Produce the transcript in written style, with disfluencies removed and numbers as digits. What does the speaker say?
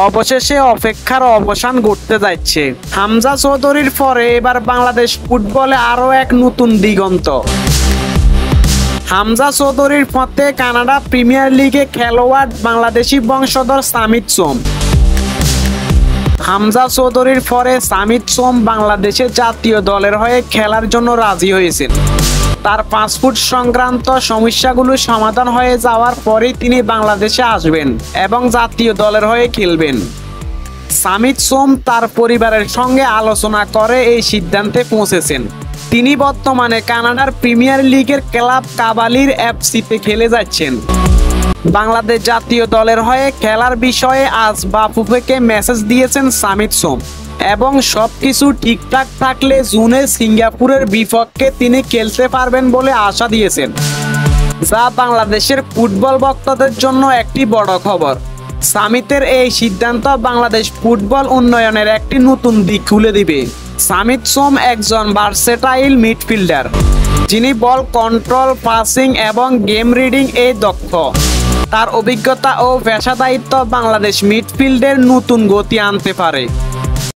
অবশেষে অপেক্ষার অবসান ঘটতে যাচ্ছে। হামজা চৌধুরীর পরে এবার বাংলাদেশ ফুটবলে আরও এক নতুন দিগন্ত। হামজা চৌধুরীর মতে কানাডা প্রিমিয়ার লিগে খেলোয়াড় বাংলাদেশি বংশধর সামিত সোম। হামজা চৌধুরীর পরে সামিত সোম বাংলাদেশের জাতীয় দলের হয়ে খেলার জন্য রাজি হয়েছেন। তার পাসপোর্ট সংক্রান্ত সমস্যাগুলো সমাধান হয়ে যাওয়ার পরেই তিনি বাংলাদেশে আসবেন এবং জাতীয় দলের হয়ে খেলবেন। সামিত সোম তার পরিবারের সঙ্গে আলোচনা করে এই সিদ্ধান্তে পৌঁছেছেন। তিনি বর্তমানে কানাডার প্রিমিয়ার লিগের ক্লাব কাভালির এফসিতে খেলে যাচ্ছেন। বাংলাদেশ জাতীয় দলের হয়ে খেলার বিষয়ে আজ বাফুফেকে মেসেজ দিয়েছেন সামিত সোম এবং সবকিছু ঠিকঠাক থাকলে জুনে সিঙ্গাপুরের বিপক্ষে তিনি খেলতে পারবেন বলে আশা দিয়েছেন, যা বাংলাদেশের ফুটবল ভক্তদের জন্য একটি বড় খবর। সামিতের এই সিদ্ধান্ত বাংলাদেশ ফুটবল উন্নয়নের একটি নতুন দিক খুলে দিবে। সামিত সোম একজন ভার্সেটাইল মিডফিল্ডার, যিনি বল কন্ট্রোল, পাসিং এবং গেম রিডিং এ দক্ষ। তার অভিজ্ঞতা ও পেশাদারিত্ব বাংলাদেশ মিডফিল্ডের নতুন গতি আনতে পারে।